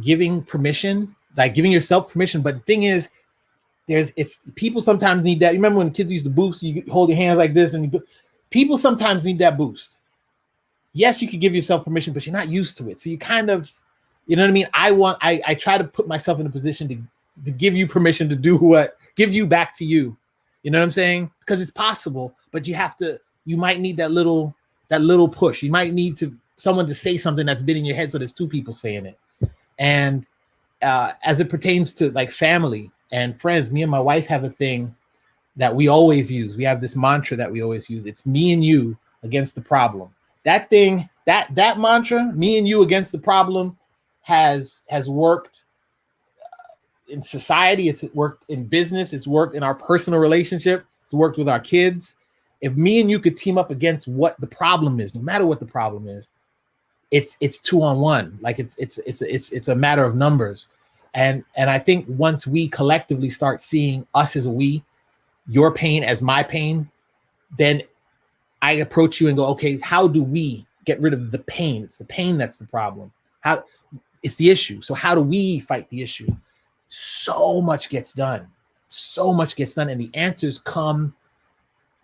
giving permission, like giving yourself permission. But the thing is, people sometimes need that. You remember when kids used to boost? You hold your hands like this, and people sometimes need that boost. Yes, you could give yourself permission, but you're not used to it. So you kind of, you know what I mean? I try to put myself in a position to give you permission to give you back to you. You know what I'm saying? Because it's possible, but you might need that little push. You might need someone to say something that's been in your head. So there's two people saying it. And as it pertains to like family and friends, me and my wife have a thing that we always use. We have this mantra that we always use. It's me and you against the problem. That thing, that mantra, me and you against the problem, has worked in society. It's worked in business. It's worked in our personal relationship. It's worked with our kids. If me and you could team up against what the problem is, no matter what the problem is, it's 2-on-1. Like it's a matter of numbers. And I think once we collectively start seeing us as a we, your pain as my pain, then I approach you and go, okay, how do we get rid of the pain? It's the pain that's the problem. It's the issue. So how do we fight the issue? So much gets done. And the answers come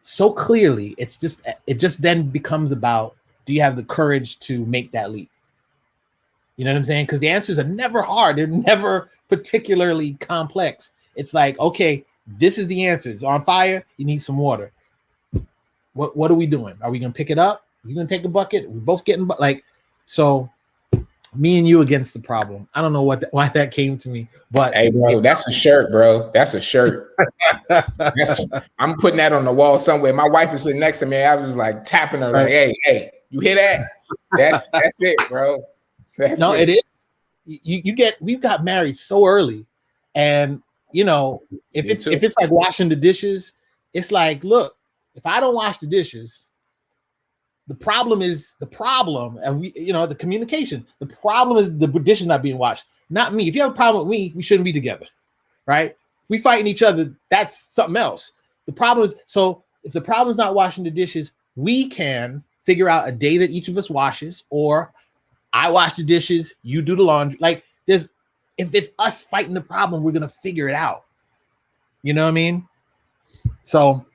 so clearly. It just then becomes about, do you have the courage to make that leap? You know what I'm saying? Because the answers are never hard. They're never particularly complex. It's like, okay, this is the answer. It's on fire. You need some water. What are we doing? Are we going to pick it up? You going to take a bucket? We're both getting so Me and you against the problem. I don't know why that came to me, but hey, bro, that's a shirt, bro. That's a shirt. I'm putting that on the wall somewhere. My wife is sitting next to me. I was just like tapping her, like, hey, you hear that? That's it, bro. No, it is. We got married so early, and you know, if it's like washing the dishes, it's like, look, if I don't wash the dishes, the problem is the problem, and the communication. The problem is the dishes not being washed, not me. If you have a problem with me, we shouldn't be together, right? If we fighting each other, that's something else. The problem is, so if the problem is not washing the dishes, we can figure out a day that each of us washes, or I wash the dishes, you do the laundry. Like if it's us fighting the problem, we're gonna figure it out. You know what I mean? So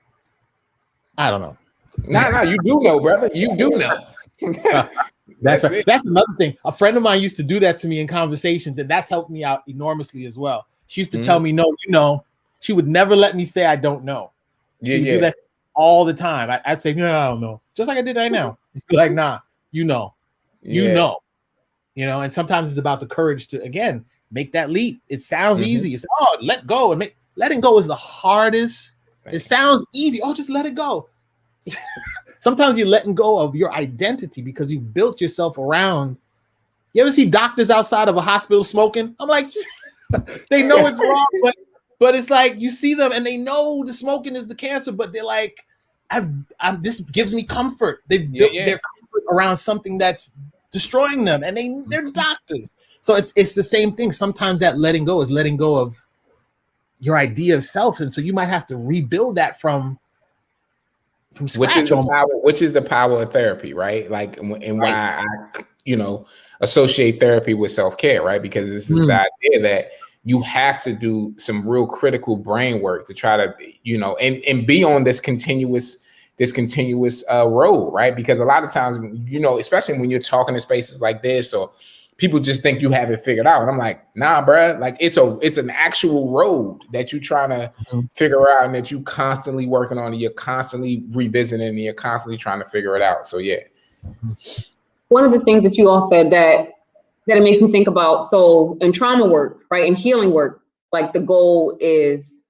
I don't know. No, you do know, brother. You do know. That's right. That's another thing. A friend of mine used to do that to me in conversations, and that's helped me out enormously as well. She used to tell me, no, you know. She would never let me say I don't know. She would do that all the time. I'd say, no, I don't know. Just like I did right now. She'd be like, nah, you know. You know. You know, and sometimes it's about the courage to, again, make that leap. It sounds easy. It's, let go. And letting go is the hardest. Right. It sounds easy. Just let it go. Sometimes you're letting go of your identity because you built yourself around. You ever see doctors outside of a hospital smoking? I'm like, they know it's wrong, but it's like you see them and they know the smoking is the cancer, but they're like, this gives me comfort. They've built their comfort around something that's destroying them, and they're doctors. So it's the same thing. Sometimes that letting go is letting go of your idea of self, and so you might have to rebuild that from scratch. Which is the power of therapy, right? Like, and why I associate therapy with self-care, right? Because this is the idea that you have to do some real critical brain work to try to, and be on this continuous road, right? Because a lot of times, especially when you're talking in spaces like this, or people just think you have it figured out. And I'm like, nah, bro, like it's an actual road that you're trying to figure out, and that you constantly working on, and you're constantly revisiting, and you're constantly trying to figure it out. So yeah. One of the things that you all said that it makes me think about, so in trauma work, right, in healing work, like the goal is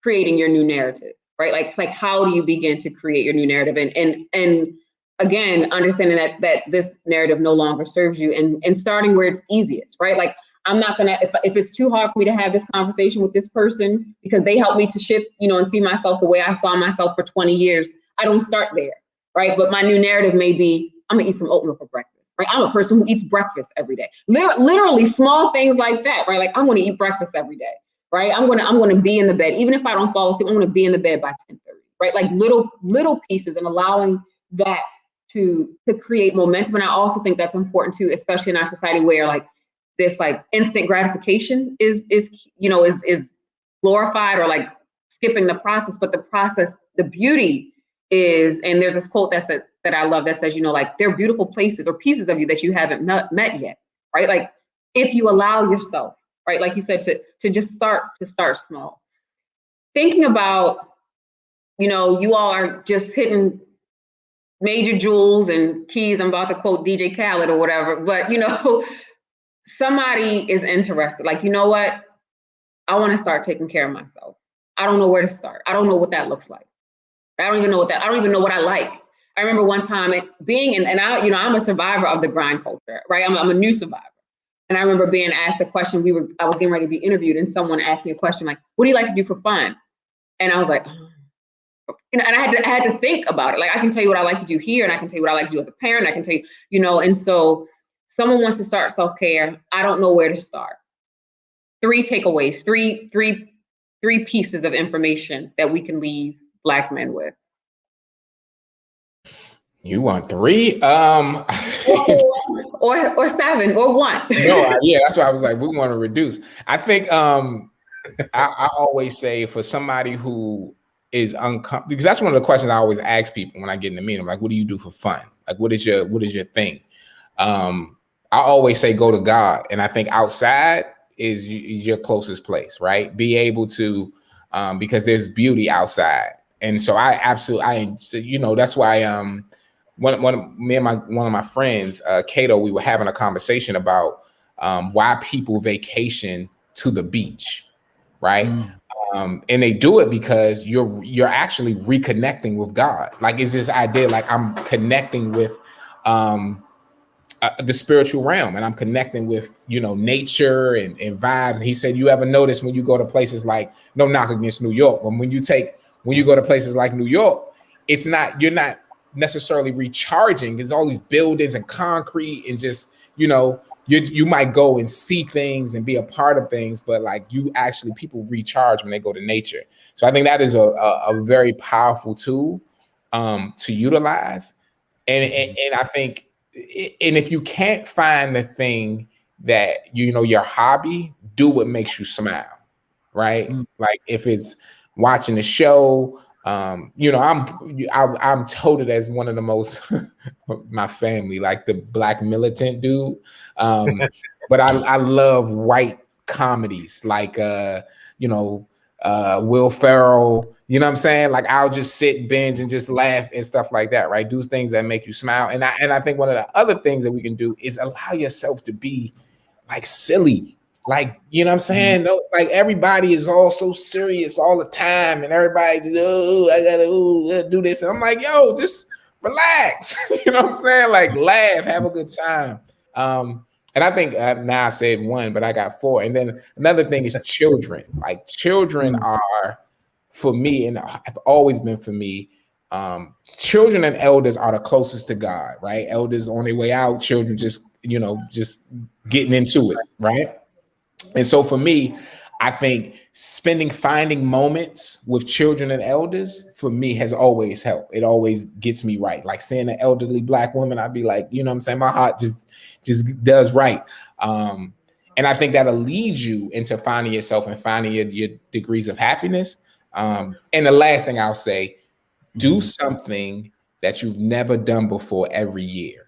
creating your new narrative, right? Like how do you begin to create your new narrative? And again, understanding that this narrative no longer serves you, and starting where it's easiest, right? Like, I'm not gonna, if it's too hard for me to have this conversation with this person because they helped me to shift, and see myself the way I saw myself for 20 years, I don't start there, right? But my new narrative may be, I'm gonna eat some oatmeal for breakfast, right? I'm a person who eats breakfast every day. Literally small things like that, right? Like, I'm gonna eat breakfast every day, right? I'm gonna be in the bed, even if I don't fall asleep, I'm gonna be in the bed by 10:30, right? Like little pieces, and allowing that to create momentum. And I also think that's important too, especially in our society where like this like instant gratification is glorified, or like skipping the process. But the process, the beauty is, and there's this quote that I love that says, like, there are beautiful places or pieces of you that you haven't met yet, right? Like, if you allow yourself, right, like you said, to just start small. Thinking about, you all are just hitting major jewels and keys. I'm about to quote DJ Khaled or whatever, but somebody is interested. Like, you know what? I want to start taking care of myself. I don't know where to start. I don't know what that looks like. I don't even know what I like. I remember one time I'm a survivor of the grind culture, right? I'm a new survivor. And I remember being asked a question. I was getting ready to be interviewed, and someone asked me a question like, what do you like to do for fun? And I was like, and I had to think about it. Like, I can tell you what I like to do here, and I can tell you what I like to do as a parent. I can tell you, and so someone wants to start self-care. I don't know where to start. 3 takeaways, three pieces of information that we can leave Black men with. You want 3? or 7 or 1. No, yeah, that's why I was like, we want to reduce. I think I always say, for somebody who is uncomfortable, because that's one of the questions I always ask people when I get in the meeting. I'm like, what do you do for fun? Like, what is your thing? I always say, go to God. And I think outside is your closest place, right? Be able to, because there's beauty outside. And so that's why one of one of my friends, Cato, we were having a conversation about why people vacation to the beach, right? And they do it because you're actually reconnecting with God. Like, it's this idea, like, I'm connecting with the spiritual realm, and I'm connecting with, nature and vibes. And he said, you ever notice when you go to places like, no knock against New York, but when you go to places like New York, you're not necessarily recharging. There's all these buildings and concrete, and just, you might go and see things and be a part of things, but like, people recharge when they go to nature. So I think that is a very powerful tool to utilize. And I think, and if you can't find the thing that, your hobby, do what makes you smile, right? Like, if it's watching a show, I'm touted as one of the most my family, like, the Black militant dude. But I love white comedies, like Will Ferrell, you know what I'm saying? Like, I'll just sit, binge, and just laugh and stuff like that, right? Do things that make you smile. And I think one of the other things that we can do is allow yourself to be, like, silly. Like, you know what I'm saying? No, like, everybody is all so serious all the time, and everybody, I gotta do this. And I'm like, yo, just relax. You know what I'm saying? Like, laugh, have a good time. And I think now I said one, but I got four. And then another thing is children. Like, children are, for me, and have always been for me, children and elders are the closest to God, right? Elders on their way out, children just getting into it, right? And so for me, I think finding moments with children and elders, for me, has always helped. It always gets me right. Like, seeing an elderly Black woman, I'd be like, you know what I'm saying? My heart just does right. And I think that'll lead you into finding yourself and finding your degrees of happiness. And the last thing I'll say, do something that you've never done before every year.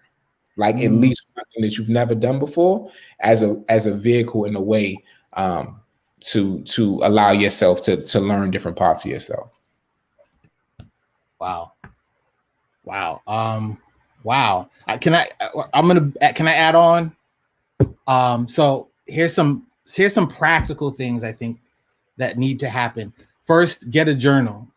Like, at least something that you've never done before, as a vehicle, in a way, to allow yourself to learn different parts of yourself. Wow. Wow. Can I add on? So here's some practical things I think that need to happen. First, get a journal.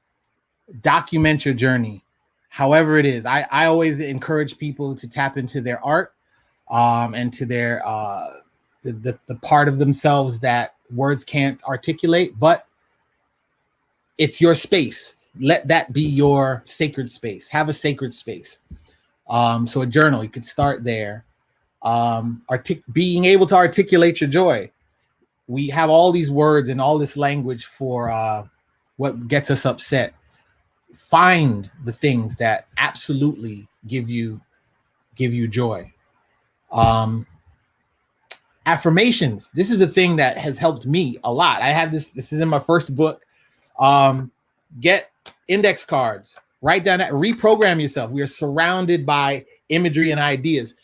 Document your journey, however it is. I always encourage people to tap into their art, and to their the part of themselves that words can't articulate, but it's your space. Let that be your sacred space. Have a sacred space. So a journal, you could start there. Being able to articulate your joy. We have all these words and all this language for what gets us upset. Find the things that absolutely give you joy. Affirmations. This is a thing that has helped me a lot. I have this is in my first book. Get index cards, write down that, reprogram yourself. We are surrounded by imagery and ideas.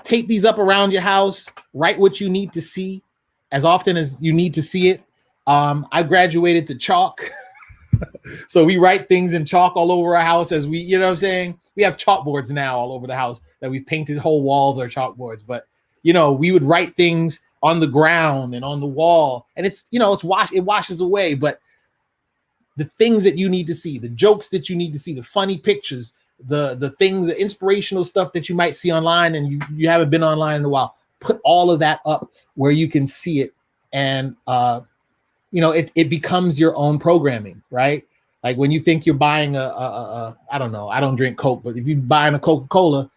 Tape these up around your house, write what you need to see as often as you need to see it. I graduated to chalk. So we write things in chalk all over our house as we, what I'm saying? We have chalkboards now all over the house that we've painted whole walls are chalkboards. But, we would write things on the ground and on the wall, and it washes away. But the things that you need to see, the jokes that you need to see, the funny pictures, the things, the inspirational stuff that you might see online and you haven't been online in a while, put all of that up where you can see it. And, it becomes your own programming, right? Like, when you think you're buying I don't know, I don't drink Coke, but if you're buying a Coca-Cola,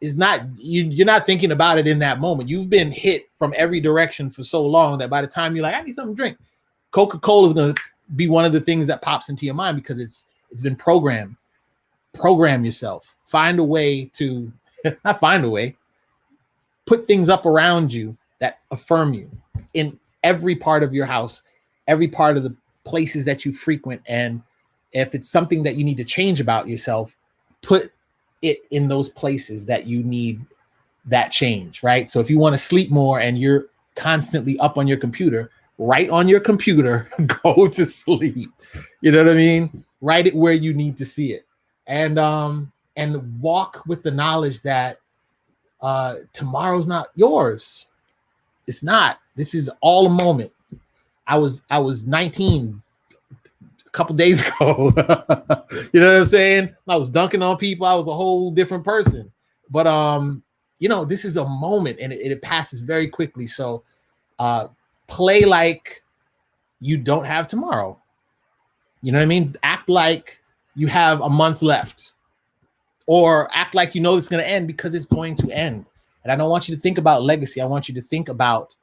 you're not thinking about it in that moment. You've been hit from every direction for so long that by the time you're like, I need something to drink, Coca-Cola is going to be one of the things that pops into your mind because it's been programmed. Program yourself. Find a way to, not find a way, put things up around you that affirm you in every part of your house, every part of the places that you frequent. And if it's something that you need to change about yourself, put it in those places that you need that change, right? So if you want to sleep more and you're constantly up on your computer, write on your computer, go to sleep. You know what I mean? Write it where you need to see it. And and walk with the knowledge that tomorrow's not yours. It's not. This is all a moment. I was 19 a couple days ago. You know what I'm saying? I was dunking on people. I was a whole different person. But you know, this is a moment, and it passes very quickly. So play like you don't have tomorrow. You know what I mean? Act like you have a month left, or act like you know it's going to end, because it's going to end. And I don't want you to think about legacy. I want you to think about,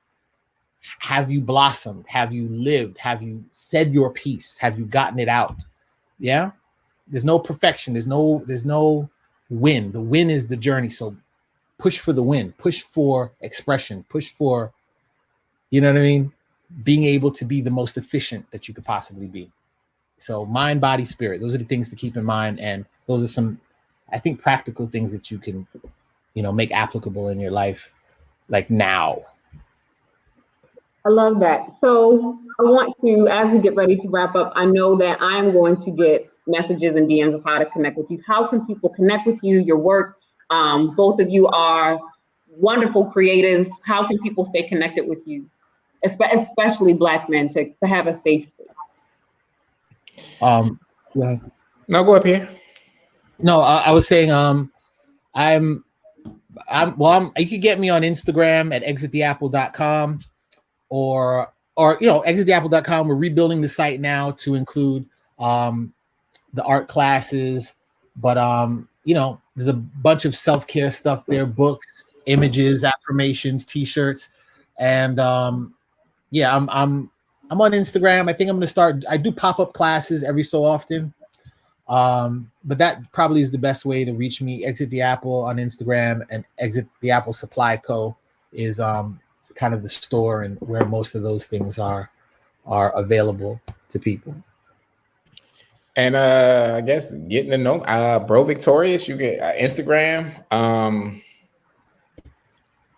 have you blossomed? Have you lived? Have you said your piece? Have you gotten it out? Yeah. There's no perfection. There's no win. The win is the journey. So push for the win. Push for expression. Push for, you know what I mean? Being able to be the most efficient that you could possibly be. So mind, body, spirit. Those are the things to keep in mind. And those are some, I think, practical things that you can, you know, make applicable in your life, like now. I love that. So I want to, as we get ready to wrap up, I know that I'm going to get messages and DMs of how to connect with you. How can people connect with you, your work? Both of you are wonderful creatives. How can people stay connected with you, especially Black men, to have a safe space? Yeah. No, go up here. No, I was saying, you could get me on Instagram at exittheapple.com, or you know, exittheapple.com. We're rebuilding the site now to include the art classes, but you know, there's a bunch of self-care stuff there, books, images, affirmations, t-shirts, and yeah, I'm on Instagram. I think I'm going to start. I do pop-up classes every so often. But that probably is the best way to reach me. Exit the Apple on Instagram, and Exit the Apple Supply Co. is kind of the store and where most of those things are available to people. And I guess getting to know Bro Victorious, you get Instagram.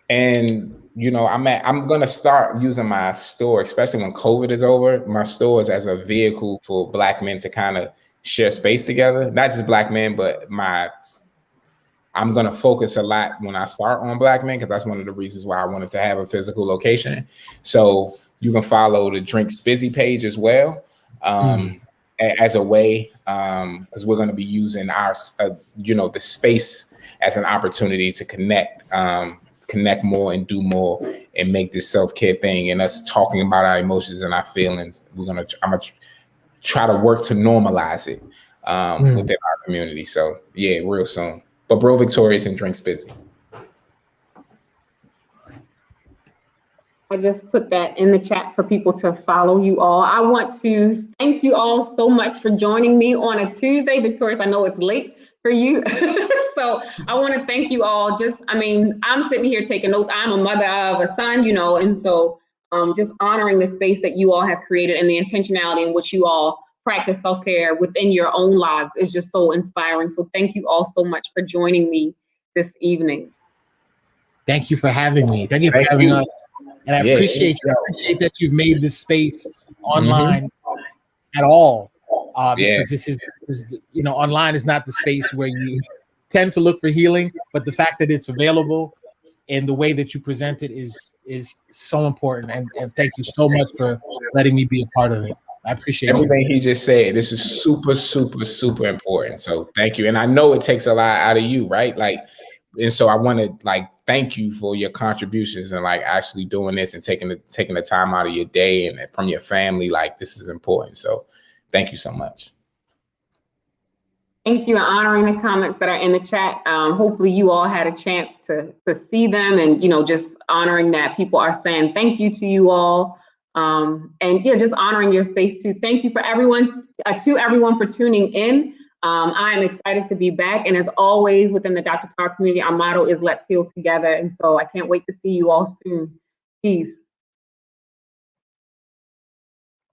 And you know, I'm gonna start using my store, especially when COVID is over, my stores as a vehicle for Black men to kind of share space together. Not just Black men, but I'm gonna focus a lot when I start on Black men, because that's one of the reasons why I wanted to have a physical location. So you can follow the Drink Spizzy page as well, as a way, because we're gonna be using our you know, the space as an opportunity to connect more and do more and make this self-care thing, and us talking about our emotions and our feelings. I'm gonna try to work to normalize it within our community. So yeah, real soon. But Bro Victorious and Drink Spizzy. I just put that in the chat for people to follow you all. I want to thank you all so much for joining me on a Tuesday. Victorious, I know it's late for you. So I want to thank you all. I'm sitting here taking notes. I'm a mother of a son, you know, and so just honoring the space that you all have created and the intentionality in which you all practice self-care within your own lives is just so inspiring. So thank you all so much for joining me this evening. Thank you for having me. Thank you for having us. And I appreciate you. I appreciate that you've made this space online at all. Because this is, you know, online is not the space where you tend to look for healing, but the fact that it's available and the way that you present it is so important. And thank you so much for letting me be a part of it. I appreciate everything he just said. This is super, super, super important. So thank you. And I know it takes a lot out of you, right? Like, and so I want to like thank you for your contributions and like actually doing this and taking the time out of your day and from your family. Like, this is important. So thank you so much. Thank you, and honoring the comments that are in the chat. Hopefully you all had a chance to see them, and, you know, just honoring that people are saying thank you to you all. And yeah, just honoring your space too. Thank you for everyone, to everyone for tuning in. I am excited to be back. And as always, within the Dr. Tara community, our motto is let's heal together. And so I can't wait to see you all soon. Peace.